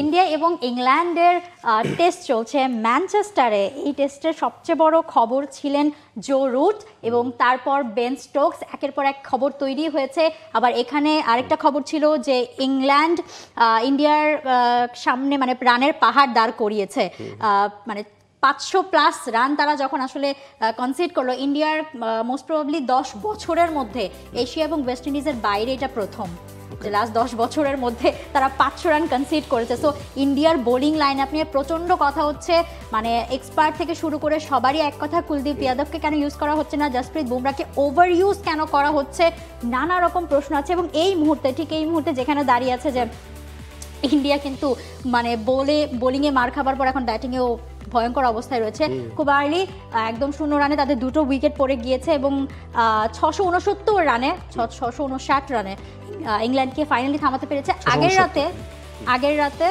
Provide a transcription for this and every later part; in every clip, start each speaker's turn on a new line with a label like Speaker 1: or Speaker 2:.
Speaker 1: India এবং ইংল্যান্ডের test চলছে ম্যানচেস্টারে। এই টেস্টের সবচেয়ে বড় খবর ছিলেন জো রুট এবং তারপর বেন স্টোকস। একের পর এক খবর তৈরি হয়েছে। আবার এখানে আরেকটা খবর ছিল যে ইংল্যান্ড ইন্ডিয়ার সামনে মানে রানের পাহাড় দাঁড় করিয়েছে। মানে 500+ রান তারা যখন আসলে কনসিড করলো, ইন্ডিয়ার মোস্ট প্রবাবলি 10 বছরের মধ্যে এশিয়া এবং ওয়েস্ট ইন্ডিজের বাইরে এটা প্রথম যে লাস্ট 10 বছরের মধ্যে তারা 500 রান কনসিড করেছে। সো ইন্ডিয়ার বোলিং লাইন আপ নিয়ে প্রচণ্ড কথা হচ্ছে, মানে এক্সপার্ট থেকে শুরু করে সবারই এক কথা, কুলদীপ যাদবকে কেন ইউজ করা হচ্ছে না, জাসপ্রীত বুমরাকে ওভার ইউজ কেন করা হচ্ছে, নানা রকম প্রশ্ন আছে। এবং এই মুহূর্তে ঠিক এই মুহূর্তে যেখানে দাঁড়িয়ে আছে যে ইন্ডিয়া কিন্তু মানে বোলিংয়ে মার খাবার পর এখন ব্যাটিংয়েও ভয়ঙ্কর অবস্থায় রয়েছে। খুব আর্লি একদম 0 রানে তাদের 2টো উইকেট পড়ে গিয়েছে এবং 669 রানে 659 রানে ইংল্যান্ডকে ফাইনালি থামাতে পেরেছে। আগের রাতে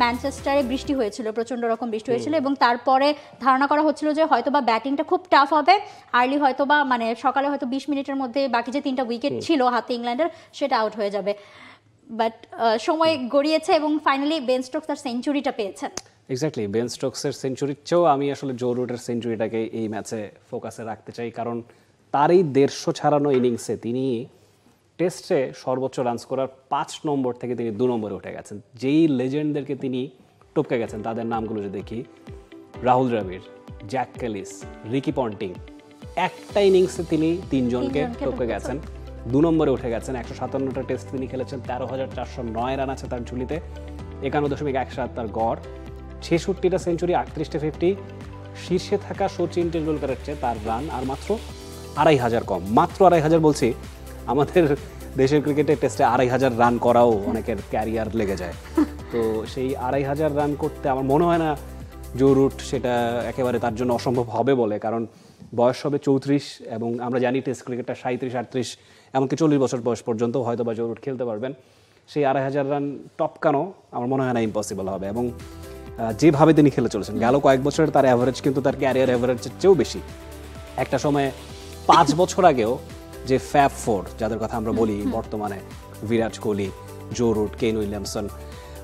Speaker 1: ম্যানচেস্টারে বৃষ্টি হয়েছিল, প্রচণ্ড রকম বৃষ্টি হয়েছিল এবং তারপরে ধারণা করা হচ্ছিল যে হয়তোবা ব্যাটিংটা খুব টাফ হবে। আর্লি হয়তোবা মানে সকালে হয়তো 20 মিনিটের মধ্যে বাকি যে 3টা উইকেট ছিল হাতে ইংল্যান্ডের সেটা আউট হয়ে যাবে। বাট সময় গড়িয়েছে এবং ফাইনালি বেন স্টোকস তার সেঞ্চুরিটা পেয়েছেন।
Speaker 2: এক্স্যাক্টলি, বেন স্টোকসের সেঞ্চুরির চেয়েও আমি আসলে জো রুটের সেঞ্চুরিটাকে এই ম্যাচে ফোকাসে রাখতে চাই, কারণ তারই 150 ছাড়ানো ইনিংসে তিনি টেস্টে সর্বোচ্চ রান স্কোরার 5 নম্বর থেকে তিনি 2 নম্বরে উঠে গেছেন। যেই লেজেন্ডদেরকে তিনি টপকে গেছেন তাদের নামগুলো যদি দেখি, Rahul Dravid, Jack Kallis, Ricky Ponting, একটা ইনিংসে তিনি 3 জনকে টপকে গেছেন, 2 নম্বরে উঠে গেছেন। 157টা টেস্ট তিনি খেলেছেন, 13,409 রান আছে তার ঝুলিতে, 51.17 তার গড়, 66টা সেঞ্চুরি, 38টা 50। শীর্ষে থাকা সচিন টেন্ডুলকারের চেয়ে তার রান আর মাত্র 2,500 কম। মাত্র 2,500 বলছি, আমাদের দেশের ক্রিকেটে টেস্টে 2,500 রান করাও অনেকের ক্যারিয়ার লেগে যায়। তো সেই 2,500 রান করতে আমার মনে হয় না জো রুট সেটা একেবারে তার জন্য অসম্ভব হবে বলে, কারণ বয়স হবে 34 এবং আমরা জানি টেস্ট ক্রিকেটটা 37, 38 এমনকি 40 বছর বয়স পর্যন্ত হয়তো বা জো রুট খেলতে পারবেন। সেই 2,500 রান টপকানো আমার মনে হয় না ইম্পসিবল হবে। এবং যেভাবে তিনি খেলে চলেছেন গেল কয়েক বছরের তার অ্যাভারেজ কিন্তু তার ক্যারিয়ার অ্যাভারেজের চেয়েও বেশি। একটা সময়ে 5 বছর আগেও যে ফ্যাব 4 যাদের কথা আমরা বলি বর্তমানে, Virat Kohli, Joe Root, Kane Williamson,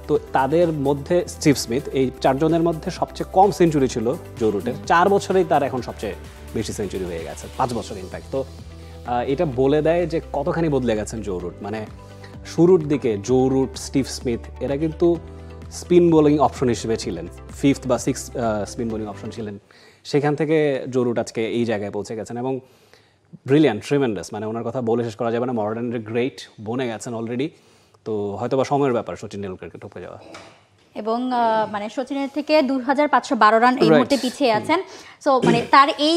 Speaker 2: তো তাদের মধ্যে স্টিভ স্মিথ, এই 4 জনের মধ্যে সবচেয়ে কম সেঞ্চুরি ছিল জো রুটের। 4 বছরেই তার এখন সবচেয়ে বেশি সেঞ্চুরি হয়ে গেছে, 5 বছর ইনফ্যাক্ট। তো এটা বলে দেয় যে কতখানি বদলে গেছেন জো রুট। মানে শুরুর দিকে জো রুট, স্টিভ স্মিথ এরা কিন্তু স্পিন বোলিং অপশন হিসেবে ছিলেন, 5th বা 6th স্পিন বোলিং অপশন ছিলেন। সেখান থেকে জো রুট আজকে এই জায়গায় পৌঁছে গেছেন এবং ব্রিলিয়ান্ট, ট্রিমেন্ডাস, মানে ওনার কথা বলে শেষ করা যাবে না। মডার্নের গ্রেট বনে গেছেন অলরেডি। তো হয়তো বা সময়ের ব্যাপার সচিন টেন্ডুলকারকে টপকে যাওয়া।
Speaker 1: এবং মানে সচিনের থেকে 2,512 রান এই মুহূর্তে পিছিয়ে আছেন। সো মানে তার এই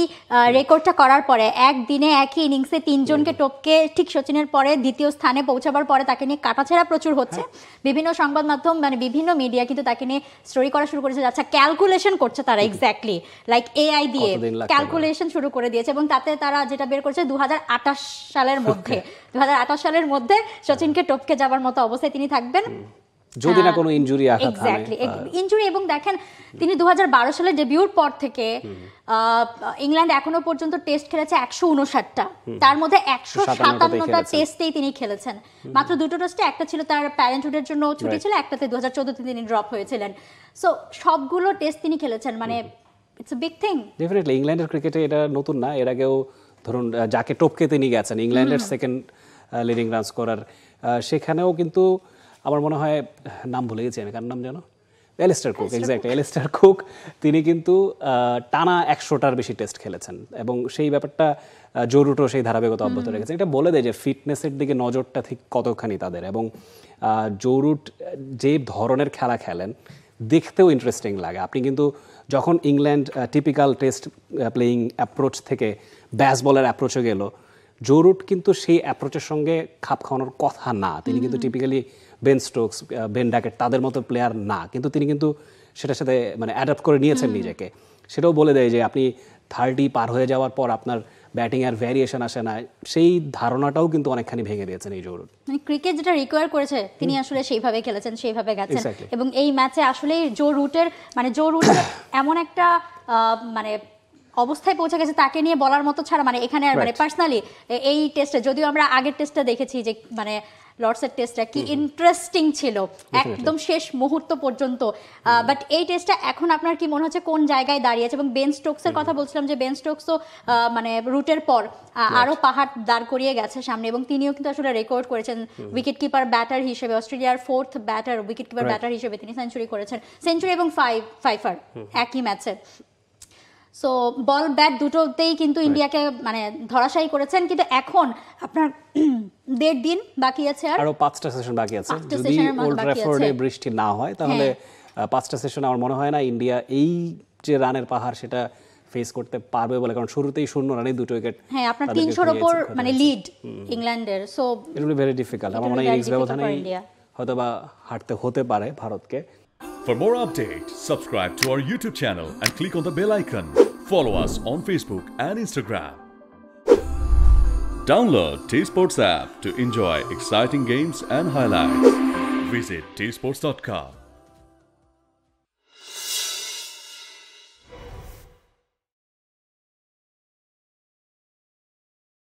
Speaker 1: রেকর্ডটা করার পরে একদিনে একই ইনিংসে 3 জনকে টপকে ঠিক সচিনের পরে দ্বিতীয় স্থানে পৌঁছাবার পরে তাকে নিয়ে কাটাছেড়া প্রচুর হচ্ছে। বিভিন্ন সংবাদ মাধ্যম মানে বিভিন্ন মিডিয়া কিন্তু তাকে নিয়ে স্টোরি করা শুরু করেছে, আচ্ছা ক্যালকুলেশন করছে তারা, এক্স্যাক্টলি লাইক এআই দিয়ে ক্যালকুলেশন শুরু করে দিয়েছে এবং তাতে তারা যেটা বের করেছে 2028 সালের মধ্যে 2028 সালের মধ্যে সচিনকে টপকে যাবার মতো অবস্থায় তিনি থাকবেন
Speaker 2: যদি না কোনো ইনজুরি আঘাত হয়।
Speaker 1: Exactly, injury. এবং দেখেন তিনি 2012 সালে ডেবিউর পর থেকে ইংল্যান্ড এখনো পর্যন্ত টেস্ট খেলেছে 159টা, তার মধ্যে 157টা টেস্টেই তিনি খেলেছেন। মাত্র 2টো টেস্টে, একটা ছিল তার প্যারেন্টহুডের জন্য ছুটি ছিল, একটাতে 2014তে তিনি ড্রপ হয়েছিলেন। সো সবগুলো টেস্ট তিনি খেলেছেন, মানে it's a big thing.
Speaker 2: Definitely ইংল্যান্ডের ক্রিকেটে এটা নতুন না, এর আগেও ধরুন যাকে টপকে তিনি গেছেন ইংল্যান্ডের সেকেন্ড লিডিং রান স্কোরার, সেখানেও কিন্তু আমার মনে হয় নাম ভুলে গেছি আমি, কার নাম জানো, Alastair Cook. Exactly, Alastair Cook তিনি কিন্তু টানা 100টার বেশি টেস্ট খেলেছেন এবং সেই ব্যাপারটা জো রুটও সেই ধারাবাহিকতা অব্যাহত রেখেছে। এটা বলে দেয় যে ফিটনেসের দিকে নজরটা ঠিক কতখানি তাদের। এবং জো রুট যে ধরনের খেলা খেলেন দেখতেও ইন্টারেস্টিং লাগে। আপনি কিন্তু যখন England typical test playing approach থেকে ব্যাস বলের অ্যাপ্রোচে গেল, জো রুট কিন্তু সেই অ্যাপ্রোচের সঙ্গে খাপ খাওয়ানোর কথা না। তিনি কিন্তু টিপিক্যালি বেন স্টোকস, বেন ড্যাকেট তাদের মতো প্লেয়ার না, কিন্তু তিনি কিন্তু সেটার সাথে মানে অ্যাডাপ্ট করে নিয়েছেন নিজেকে। সেটাও বলে দেয় যে আপনি 30 পার হয়ে যাওয়ার পর আপনার ব্যাটিং আর ভ্যারিয়েশন আসে না, সেই ধারণাটাও কিন্তু অনেকখানি ভেঙে দিয়েছেন এই জো রুট।
Speaker 1: মানে ক্রিকেট যেটা রিকোয়ার করেছে তিনি আসলে সেইভাবে খেলেছেন, সেইভাবে গেছেন। এবং এই ম্যাচে আসলে জো রুটের এমন একটা মানে অবস্থায় পৌঁছে গেছে তাকে নিয়ে বলার মতো ছাড়া মানে এখানে মানে পার্সোনালি এই টেস্টে, যদিও আমরা আগের টেস্টটা দেখেছি যে মানে লর্ডসের টেস্টটা কি ইন্টারেস্টিং ছিল একদম শেষ মুহূর্ত পর্যন্ত। বাট এই টেস্টটা এখন আপনার কি মনে হচ্ছে কোন জায়গায় দাঁড়িয়েছে? এবং বেন স্টোকসের কথা বলছিলাম যে বেন স্টোকসও মানে রুটের পর আরো পাহাড় দাঁড় করিয়ে গেছে সামনে, এবং তিনিও কিন্তু আসলে রেকর্ড করেছেন উইকেট কিপার ব্যাটার হিসেবে, অস্ট্রেলিয়ার 4th batter wicket keeper batter হিসেবে তিনি সেঞ্চুরি করেছেন, সেঞ্চুরি এবং ফাইফার একই ম্যাচে। সো বল ব্যাট দুটোতেই কিন্তু ইন্ডিয়াকে মানে ধরাশায়ী করেছেন। কিন্তু এখন আপনার 1.5 দিন বাকি আছে, আর
Speaker 2: আরো 5টা সেশন বাকি আছে।
Speaker 1: 5টা
Speaker 2: যদি
Speaker 1: সেশনের মতো
Speaker 2: ওল্ড
Speaker 1: বাকি
Speaker 2: ট্র্যাফোর্ডে
Speaker 1: আছে।
Speaker 2: বৃষ্টি না হয় তাহলে 5টা সেশন আমার মনে হয় না ইন্ডিয়া এই যে রানের পাহাড় সেটা ফেস করতে পারবে বলে, কারণ শুরুতেই 0 রানে 2 উইকেট।
Speaker 1: হ্যাঁ, আপনার 300-র উপর মানে লিড ইংল্যান্ডের। So
Speaker 2: it will be very difficult. আমার মনে হয় ইনিংস ব্যবধানেই হয়তোবা হারতে হতে পারে ভারতকে।
Speaker 3: For more updates, subscribe to our YouTube channel and click on the bell icon. Follow us on Facebook and Instagram. Download T-Sports app to enjoy exciting games and highlights. Visit tsports.com.